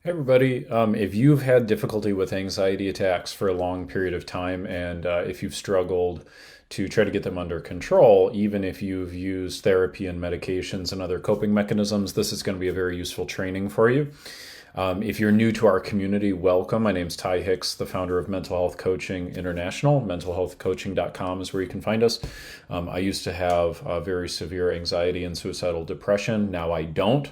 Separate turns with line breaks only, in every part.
Hey everybody, if you've had difficulty with anxiety attacks for a long period of time and if you've struggled to try to get them under control, even if you've used therapy and medications and other coping mechanisms, this is going to be a very useful training for you. If you're new to our community, welcome. My name's Ty Hicks, the founder of Mental Health Coaching International. Mentalhealthcoaching.com is where you can find us. I used to have very severe anxiety and suicidal depression. Now I don't.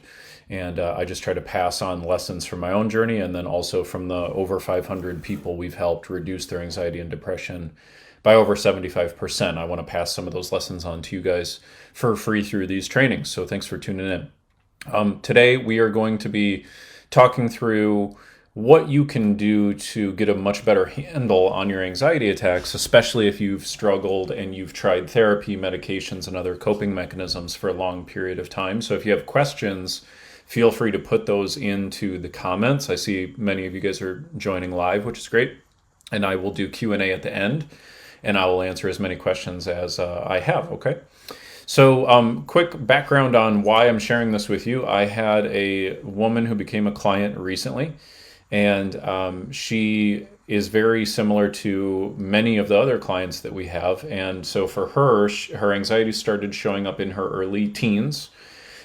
And I just try to pass on lessons from my own journey and then also from the over 500 people we've helped reduce their anxiety and depression by over 75%. I want to pass some of those lessons on to you guys for free through these trainings. So thanks for tuning in. Today we are going to be talking through what you can do to get a much better handle on your anxiety attacks, especially if you've struggled and you've tried therapy, medications, and other coping mechanisms for a long period of time. So if you have questions, feel free to put those into the comments. I see many of you guys are joining live, which is great. And I will do Q&A at the end, and I will answer as many questions as I have, okay? So quick background on why I'm sharing this with you. I had a woman who became a client recently, and she is very similar to many of the other clients that we have. And so for her, her anxiety started showing up in her early teens.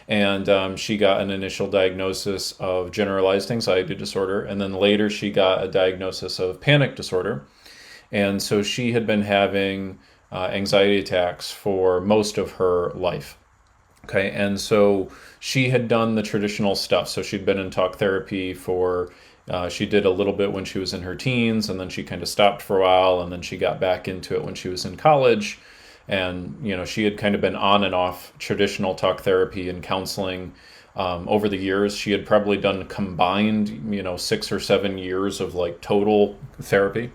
And she got an initial diagnosis of generalized anxiety disorder. And then later she got a diagnosis of panic disorder. And so she had been having anxiety attacks for most of her life. Okay. And so she had done the traditional stuff. So she'd been in talk therapy she did a little bit when she was in her teens, and then she kind of stopped for a while, and then she got back into it when she was in college. And, she had kind of been on and off traditional talk therapy and counseling over the years. She had probably done combined, 6 or 7 years of like total therapy.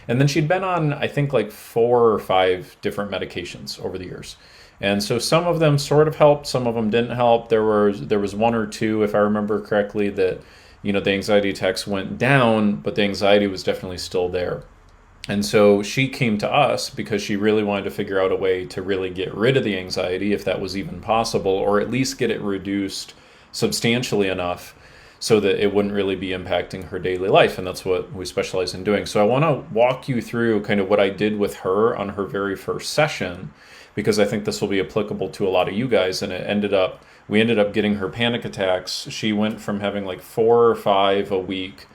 And then she'd been on, I think, like 4 or 5 different medications over the years. And so some of them sort of helped, some of them didn't help. There was 1 or 2, if I remember correctly, that, the anxiety attacks went down, but the anxiety was definitely still there. And so she came to us because she really wanted to figure out a way to really get rid of the anxiety, if that was even possible, or at least get it reduced substantially enough so that it wouldn't really be impacting her daily life. And that's what we specialize in doing. So I want to walk you through kind of what I did with her on her very first session, because I think this will be applicable to a lot of you guys. And we ended up getting her panic attacks. She went from having like 4 or 5 a week.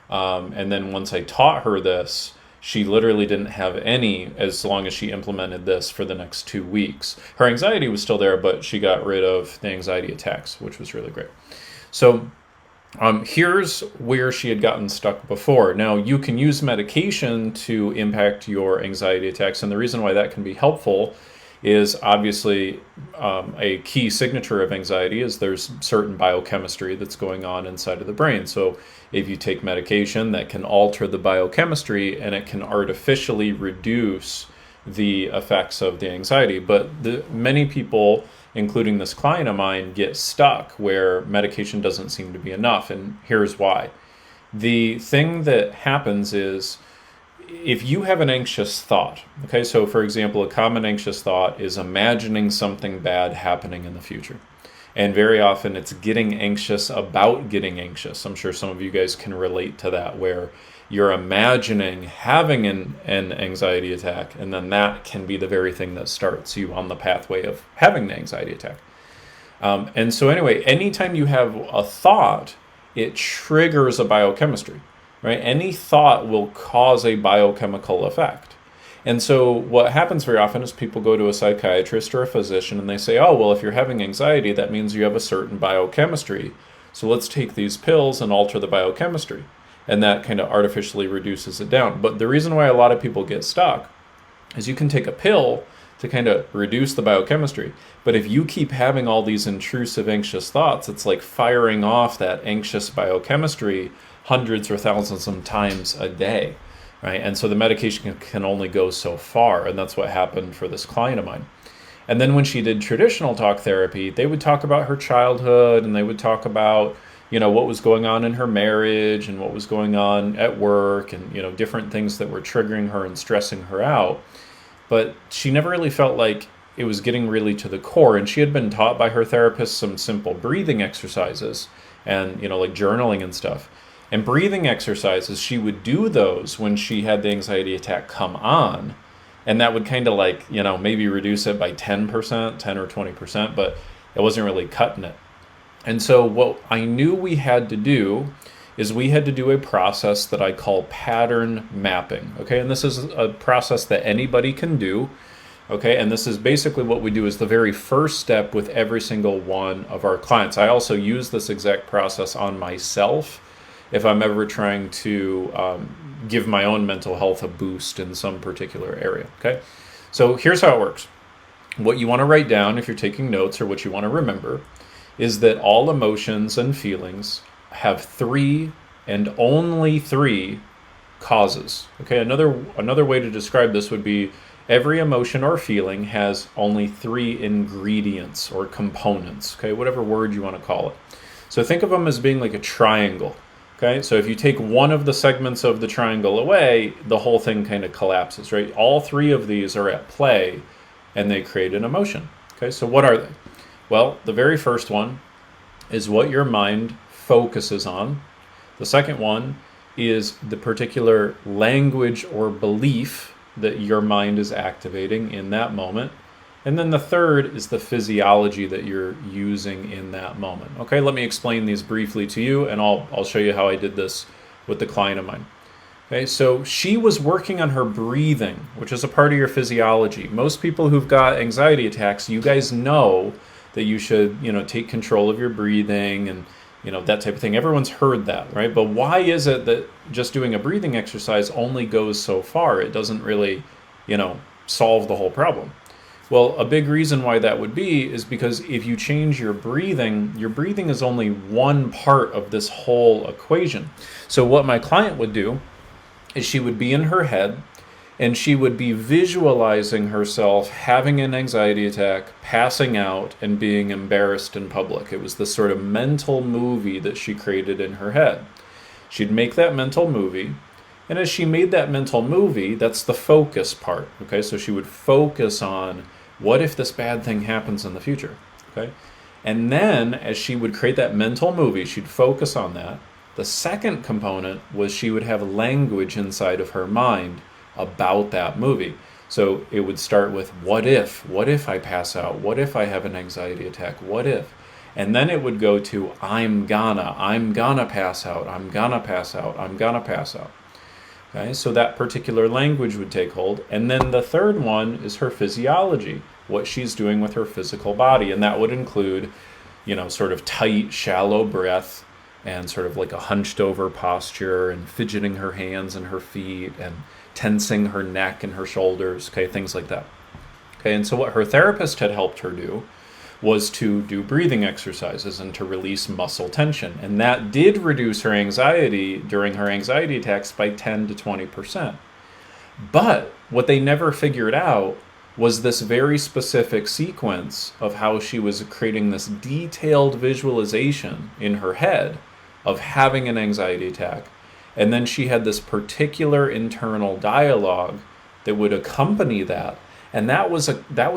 And then once I taught her this, she literally didn't have any as long as she implemented this for the next 2 weeks. Her anxiety was still there, but she got rid of the anxiety attacks, which was really great. So here's where she had gotten stuck before. Now, you can use medication to impact your anxiety attacks, and the reason why that can be helpful is obviously a key signature of anxiety is there's certain biochemistry that's going on inside of the brain. So if you take medication, that can alter the biochemistry and it can artificially reduce the effects of the anxiety. But many people, including this client of mine, get stuck where medication doesn't seem to be enough. And here's why. The thing that happens is, if you have an anxious thought, okay, so for example, a common anxious thought is imagining something bad happening in the future. And very often it's getting anxious about getting anxious. I'm sure some of you guys can relate to that, where you're imagining having an anxiety attack, and then that can be the very thing that starts you on the pathway of having the anxiety attack. And so anyway, anytime you have a thought, it triggers a biochemistry. Right? Any thought will cause a biochemical effect. And so what happens very often is people go to a psychiatrist or a physician and they say, oh, well, if you're having anxiety, that means you have a certain biochemistry. So let's take these pills and alter the biochemistry. And that kind of artificially reduces it down. But the reason why a lot of people get stuck is you can take a pill to kind of reduce the biochemistry. But if you keep having all these intrusive anxious thoughts, it's like firing off that anxious biochemistry hundreds or thousands of times a day, right? And so the medication can only go so far, and that's what happened for this client of mine. And then when she did traditional talk therapy, they would talk about her childhood, and they would talk about, what was going on in her marriage and what was going on at work, and, different things that were triggering her and stressing her out. But she never really felt like it was getting really to the core. And she had been taught by her therapist some simple breathing exercises and, like journaling and stuff. And breathing exercises, she would do those when she had the anxiety attack come on. And that would kind of like, maybe reduce it by 10%, 10 or 20%, but it wasn't really cutting it. And so what I knew we had to do is we had to do a process that I call pattern mapping. Okay, and this is a process that anybody can do. Okay, and this is basically what we do is the very first step with every single one of our clients. I also use this exact process on myself if I'm ever trying to give my own mental health a boost in some particular area. Okay, so here's how it works. What you want to write down if you're taking notes, or what you want to remember, is that all emotions and feelings have 3 and only 3 causes. Okay, another way to describe this would be every emotion or feeling has only 3 ingredients or components, okay, whatever word you want to call it. So think of them as being like a triangle, okay? So if you take one of the segments of the triangle away, the whole thing kind of collapses, right? All 3 of these are at play and they create an emotion, okay? So what are they? Well, the very first one is what your mind focuses on. The second one is the particular language or belief that your mind is activating in that moment. And then the third is the physiology that you're using in that moment. Okay, let me explain these briefly to you, and I'll show you how I did this with the client of mine. Okay, so she was working on her breathing, which is a part of your physiology. Most people who've got anxiety attacks, you guys know that you should, take control of your breathing and that type of thing. Everyone's heard that, right? But why is it that just doing a breathing exercise only goes so far? It doesn't really, solve the whole problem. Well, a big reason why that would be is because if you change your breathing is only one part of this whole equation. So what my client would do is she would be in her head and she would be visualizing herself having an anxiety attack, passing out, and being embarrassed in public. It was this sort of mental movie that she created in her head. She'd make that mental movie, and as she made that mental movie, that's the focus part, okay? So she would focus on, what if this bad thing happens in the future, okay? And then, as she would create that mental movie, she'd focus on that. The second component was she would have language inside of her mind about that movie. So it would start with, what if I pass out? What if I have an anxiety attack? What if? And then it would go to, I'm gonna pass out. I'm gonna pass out. I'm gonna pass out. Okay, so that particular language would take hold. And then the third one is her physiology, what she's doing with her physical body. And that would include, sort of tight, shallow breath, and sort of like a hunched over posture, and fidgeting her hands and her feet, and tensing her neck and her shoulders, okay, things like that. Okay, and so what her therapist had helped her do was to do breathing exercises and to release muscle tension. And that did reduce her anxiety during her anxiety attacks by 10 to 20%. But what they never figured out was this very specific sequence of how she was creating this detailed visualization in her head of having an anxiety attack. And then she had this particular internal dialogue that would accompany that. And that was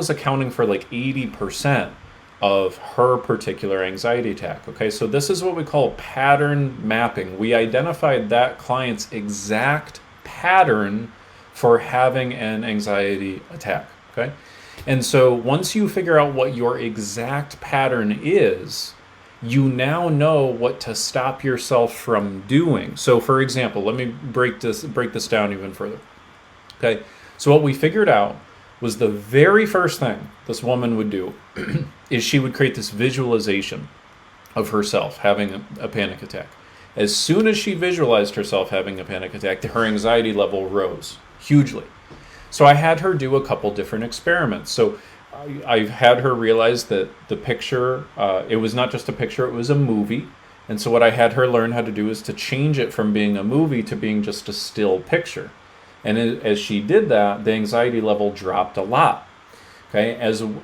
accounting for like 80% of her particular anxiety attack. Okay, so this is what we call pattern mapping. We identified that client's exact pattern for having an anxiety attack. Okay, and so once you figure out what your exact pattern is, you now know what to stop yourself from doing. So for example, let me break this down even further. Okay, so what we figured out was the very first thing this woman would do is she would create this visualization of herself having a panic attack. As soon as she visualized herself having a panic attack, her anxiety level rose hugely. So I had her do a couple different experiments. So I've had her realize that the picture, it was not just a picture, it was a movie. And so what I had her learn how to do is to change it from being a movie to being just a still picture. And as she did that, the anxiety level dropped a lot. Okay,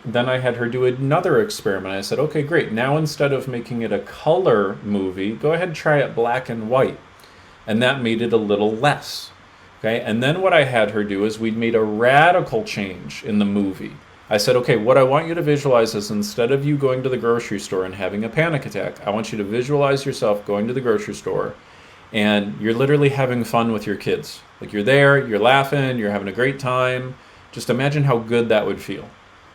then I had her do another experiment. I said, okay, great. Now instead of making it a color movie, go ahead and try it black and white. And that made it a little less. Okay, and then what I had her do is we'd made a radical change in the movie. I said, okay, what I want you to visualize is instead of you going to the grocery store and having a panic attack, I want you to visualize yourself going to the grocery store and you're literally having fun with your kids. Like you're there, you're laughing, you're having a great time. Just imagine how good that would feel.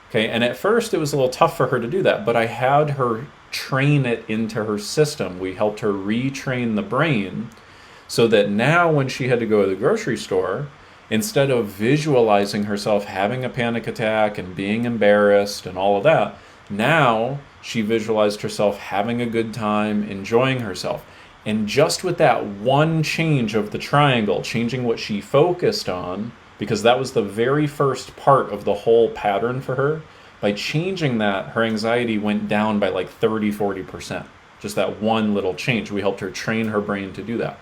Okay, and at first it was a little tough for her to do that, but I had her train it into her system. We helped her retrain the brain so that now when she had to go to the grocery store, instead of visualizing herself having a panic attack and being embarrassed and all of that, now she visualized herself having a good time, enjoying herself. And just with that one change of the triangle, changing what she focused on, because that was the very first part of the whole pattern for her, by changing that, her anxiety went down by like 30-40%. Just that one little change. We helped her train her brain to do that.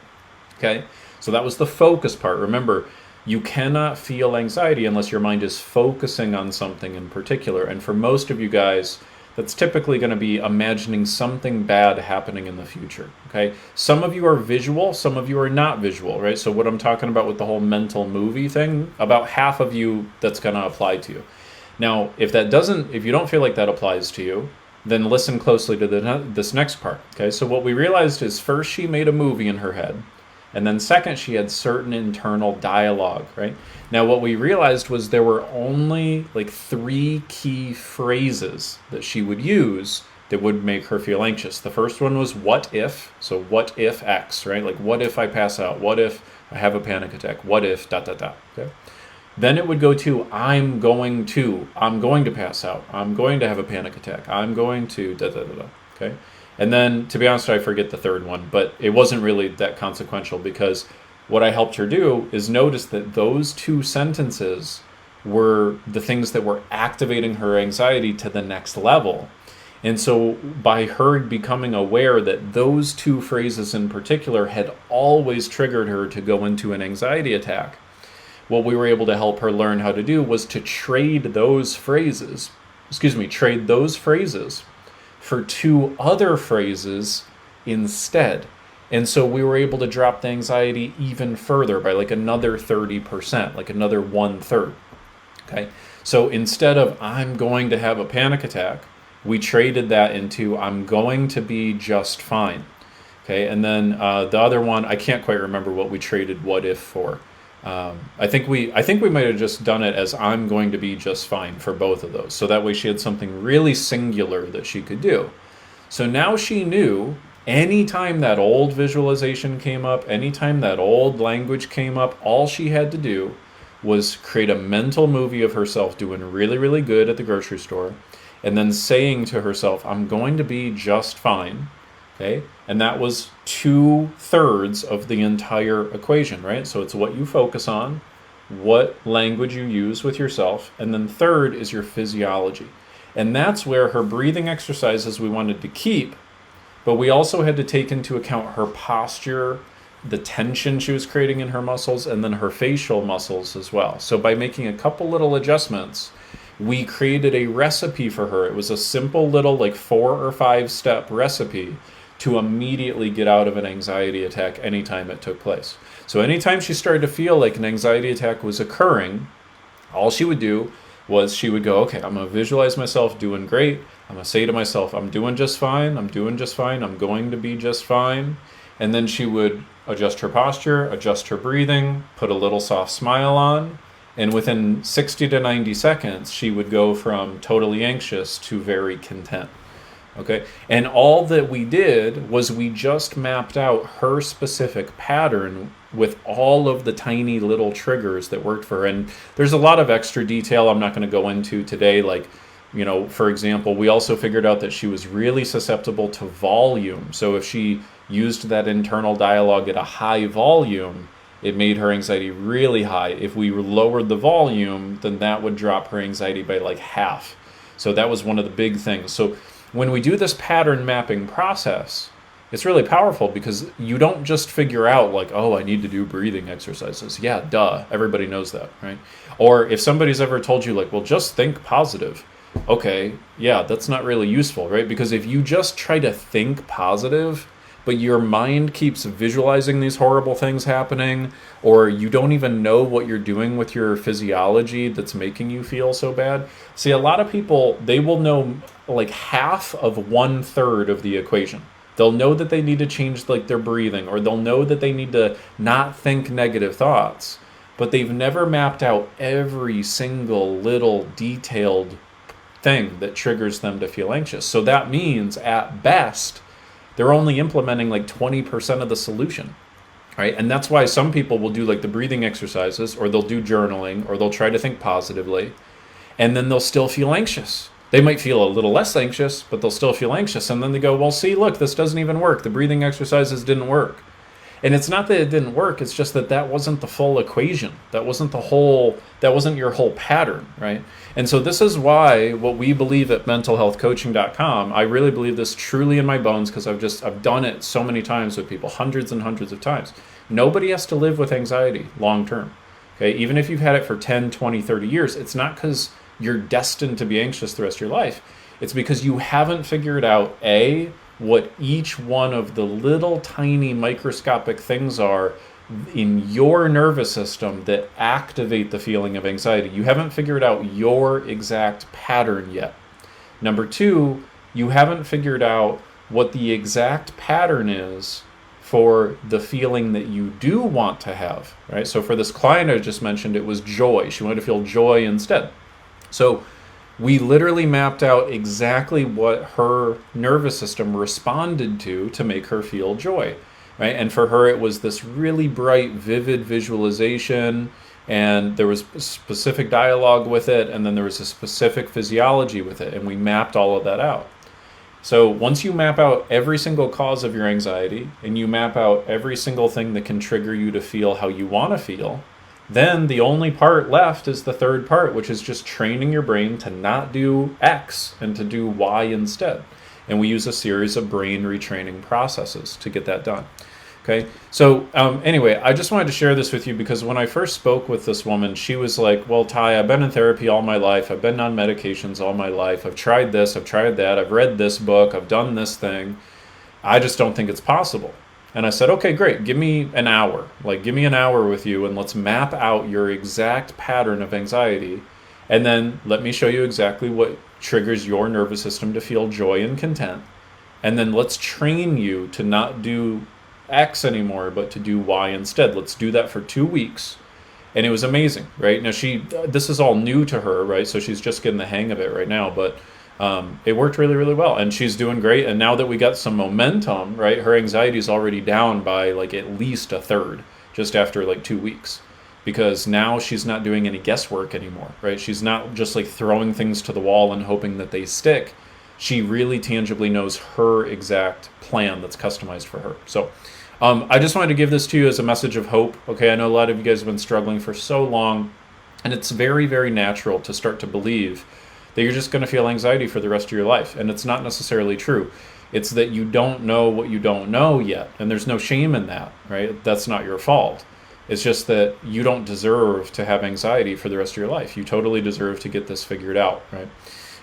Okay? So that was the focus part. Remember, you cannot feel anxiety unless your mind is focusing on something in particular. And for most of you guys, that's typically going to be imagining something bad happening in the future. Okay? Some of you are visual, some of you are not visual, right? So what I'm talking about with the whole mental movie thing, about half of you that's going to apply to you. Now, if you don't feel like that applies to you, then listen closely to this next part. Okay? So what we realized is first she made a movie in her head. And then second, she had certain internal dialogue, right? Now, what we realized was there were only like 3 key phrases that she would use that would make her feel anxious. The first one was what if, so what if X, right? Like what if I pass out? What if I have a panic attack? What if ... okay? Then it would go to I'm going to pass out. I'm going to have a panic attack. I'm going to ... okay? And then, to be honest, I forget the third one, but it wasn't really that consequential because what I helped her do is notice that those 2 sentences were the things that were activating her anxiety to the next level. And so by her becoming aware that those 2 phrases in particular had always triggered her to go into an anxiety attack, what we were able to help her learn how to do was to trade those phrases for 2 other phrases instead. And so we were able to drop the anxiety even further by like another 30%, like another 1/3. Okay? So instead of I'm going to have a panic attack, we traded that into I'm going to be just fine. Okay? And then the other one, I can't quite remember what we traded what if for. I think we might have just done it as I'm going to be just fine for both of those. So that way she had something really singular that she could do. So now she knew anytime that old visualization came up, anytime that old language came up, all she had to do was create a mental movie of herself doing really, really good at the grocery store and then saying to herself, I'm going to be just fine. Okay? And that was 2/3 of the entire equation, right? So it's what you focus on, what language you use with yourself, and then third is your physiology. And that's where her breathing exercises we wanted to keep, but we also had to take into account her posture, the tension she was creating in her muscles, and then her facial muscles as well. So by making a couple little adjustments, we created a recipe for her. It was a simple little like 4 or 5 step recipe to immediately get out of an anxiety attack anytime it took place. So anytime she started to feel like an anxiety attack was occurring, all she would do was she would go, okay, I'm going to visualize myself doing great. I'm going to say to myself, I'm doing just fine. I'm doing just fine. I'm going to be just fine. And then she would adjust her posture, adjust her breathing, put a little soft smile on. And within 60 to 90 seconds, she would go from totally anxious to very content. Okay, and all that we did was we just mapped out her specific pattern with all of the tiny little triggers that worked for her. And there's a lot of extra detail I'm not going to go into today. Like, for example, we also figured out that she was really susceptible to volume. So if she used that internal dialogue at a high volume, it made her anxiety really high. If we lowered the volume, then that would drop her anxiety by like half. So that was one of the big things. So when we do this pattern mapping process, it's really powerful because you don't just figure out like, oh, I need to do breathing exercises. Yeah, duh. Everybody knows that, right? Or if somebody's ever told you like, well, just think positive. Okay, yeah, that's not really useful, right? Because if you just try to think positive, but your mind keeps visualizing these horrible things happening, or you don't even know what you're doing with your physiology that's making you feel so bad. See, a lot of people, they will know like half of 1/3 of the equation. They'll know that they need to change like their breathing, or they'll know that they need to not think negative thoughts, but they've never mapped out every single little detailed thing that triggers them to feel anxious. So that means at best, they're only implementing like 20% of the solution. Right? And that's why some people will do like the breathing exercises, or they'll do journaling, or they'll try to think positively, and then they'll still feel anxious. They might feel a little less anxious, but they'll still feel anxious. And then they go, well, see, look, this doesn't even work. The breathing exercises didn't work. And it's not that it didn't work. It's just that that wasn't the full equation. That wasn't your whole pattern, right? And so this is why what we believe at mentalhealthcoaching.com, I really believe this truly in my bones, because I've done it so many times with people, hundreds and hundreds of times. Nobody has to live with anxiety long term. Okay? Even if you've had it for 10, 20, 30 years, it's not because you're destined to be anxious the rest of your life. It's because you haven't figured out, A, what each one of the little tiny microscopic things are in your nervous system that activate the feeling of anxiety. You haven't figured out your exact pattern yet. Number two, you haven't figured out what the exact pattern is for the feeling that you do want to have, right? So for this client I just mentioned, it was joy. She wanted to feel joy instead. So we literally mapped out exactly what her nervous system responded to make her feel joy, right? And for her, it was this really bright, vivid visualization, and there was specific dialogue with it, and then there was a specific physiology with it, and we mapped all of that out. So once you map out every single cause of your anxiety, and you map out every single thing that can trigger you to feel how you want to feel, then the only part left is the third part, which is just training your brain to not do X and to do Y instead. And we use a series of brain retraining processes to get that done. Okay, so anyway, I just wanted to share this with you because when I first spoke with this woman, she was like, well, Ty, I've been in therapy all my life. I've been on medications all my life. I've tried this, I've tried that. I've read this book. I've done this thing. I just don't think it's possible. And I said, okay, great. Give me an hour. Give me an hour with you and let's map out your exact pattern of anxiety. And then let me show you exactly what triggers your nervous system to feel joy and content. And then let's train you to not do X anymore, but to do Y instead. Let's do that for 2 weeks. And it was amazing, right? Now this is all new to her, right? So she's just getting the hang of it right now, but it worked really, really well, and she's doing great. And now that we got some momentum, right, her anxiety is already down by at least a third just after 2 weeks, because now she's not doing any guesswork anymore, right? She's not just throwing things to the wall and hoping that they stick. She really tangibly knows her exact plan that's customized for her. So I just wanted to give this to you as a message of hope. Okay, I know a lot of you guys have been struggling for so long, and it's very, very natural to start to believe that you're just going to feel anxiety for the rest of your life. And it's not necessarily true. It's that you don't know what you don't know yet. And there's no shame in that, right? That's not your fault. It's just that you don't deserve to have anxiety for the rest of your life. You totally deserve to get this figured out, right?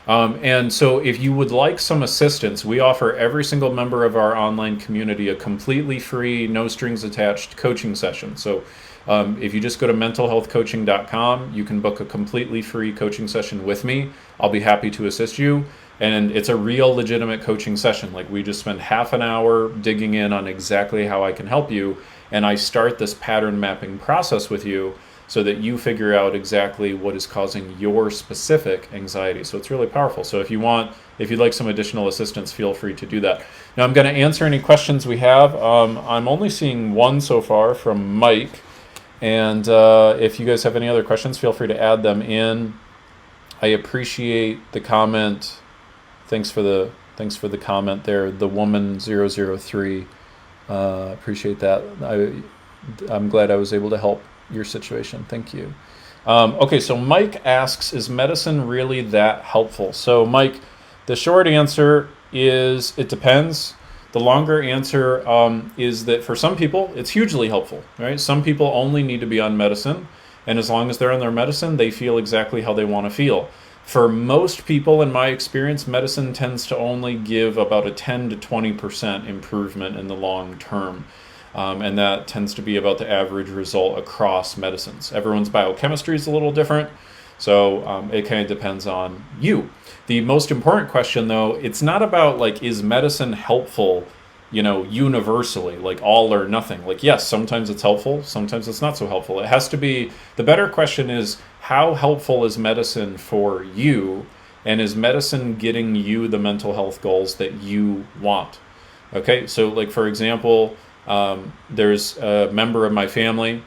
And so if you would like some assistance, we offer every single member of our online community a completely free, no strings attached coaching session. So if you just go to mentalhealthcoaching.com, you can book a completely free coaching session with me. I'll be happy to assist you. And it's a real legitimate coaching session. We just spend half an hour digging in on exactly how I can help you. And I start this pattern mapping process with you so that you figure out exactly what is causing your specific anxiety. So it's really powerful. So if you'd like some additional assistance, feel free to do that. Now I'm going to answer any questions we have. I'm only seeing one so far from Mike. And if you guys have any other questions, feel free to add them in. I appreciate the comment. Thanks for the comment there, the woman 003. Appreciate that. I'm glad I was able to help your situation. Thank you. Okay, so Mike asks, is medicine really that helpful? So Mike, the short answer is it depends. The longer answer is that for some people, it's hugely helpful, right? Some people only need to be on medicine, and as long as they're on their medicine, they feel exactly how they want to feel. For most people, in my experience, medicine tends to only give about a 10 to 20% improvement in the long term. And that tends to be about the average result across medicines. Everyone's biochemistry is a little different, so it kind of depends on you. The most important question, though, it's not about is medicine helpful universally, like all or nothing. Like, yes, sometimes it's helpful, sometimes it's not so helpful. It has to be, the better question is, how helpful is medicine for you? And is medicine getting you the mental health goals that you want? Okay, so like, for example, there's a member of my family,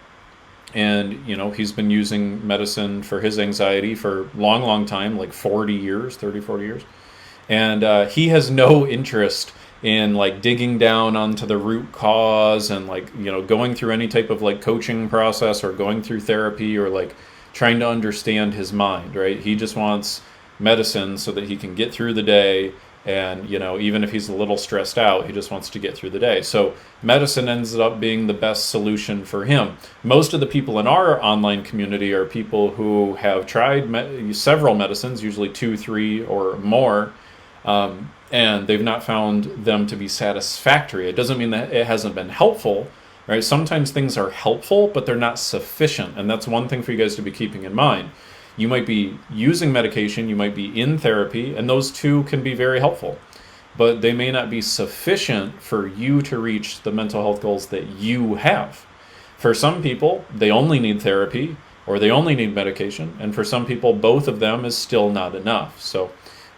and he's been using medicine for his anxiety for a long time, like 40 years, 40 years. And he has no interest in like digging down onto the root cause and like going through any type of like coaching process or going through therapy or like trying to understand his mind, right? He just wants medicine so that he can get through the day, and even if he's a little stressed out, he just wants to get through the day. So medicine ends up being the best solution for him. Most of the people in our online community are people who have tried several medicines, usually 2, 3 or more, and they've not found them to be satisfactory. It doesn't mean that it hasn't been helpful, right? Sometimes things are helpful, but they're not sufficient. And that's one thing for you guys to be keeping in mind. You might be using medication, you might be in therapy, and those two can be very helpful, but they may not be sufficient for you to reach the mental health goals that you have. For some people, they only need therapy or they only need medication. And for some people, both of them is still not enough. So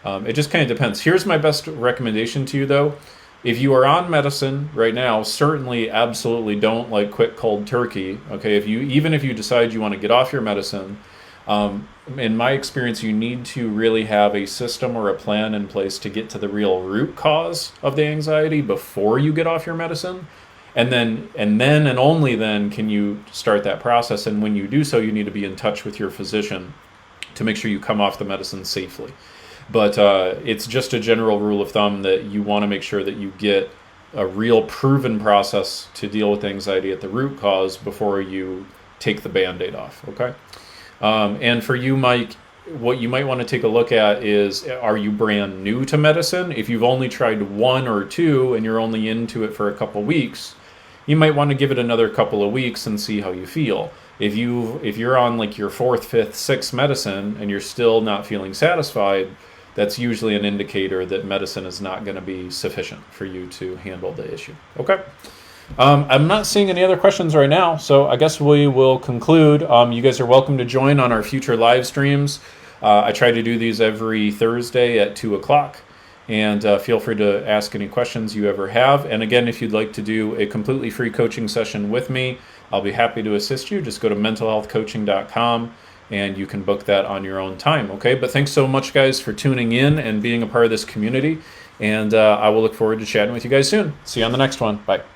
it just kind of depends. Here's my best recommendation to you, though. If you are on medicine right now, certainly, absolutely don't like quit cold turkey. Okay, even if you decide you want to get off your medicine, in my experience, you need to really have a system or a plan in place to get to the real root cause of the anxiety before you get off your medicine. And then and only then can you start that process. And when you do so, you need to be in touch with your physician to make sure you come off the medicine safely. But it's just a general rule of thumb that you want to make sure that you get a real proven process to deal with anxiety at the root cause before you take the Band-Aid off, okay? And for you, Mike, what you might want to take a look at is, are you brand new to medicine? If you've only tried 1 or 2 and you're only into it for a couple weeks, you might want to give it another couple of weeks and see how you feel. If you're on like your 4th, 5th, 6th medicine and you're still not feeling satisfied, that's usually an indicator that medicine is not going to be sufficient for you to handle the issue. Okay. I'm not seeing any other questions right now, so I guess we will conclude. You guys are welcome to join on our future live streams. I try to do these every Thursday at 2 o'clock, and feel free to ask any questions you ever have. And again, if you'd like to do a completely free coaching session with me, I'll be happy to assist you. Just go to mentalhealthcoaching.com. and you can book that on your own time, okay? But thanks so much, guys, for tuning in and being a part of this community, and I will look forward to chatting with you guys soon. See you on the next one. Bye.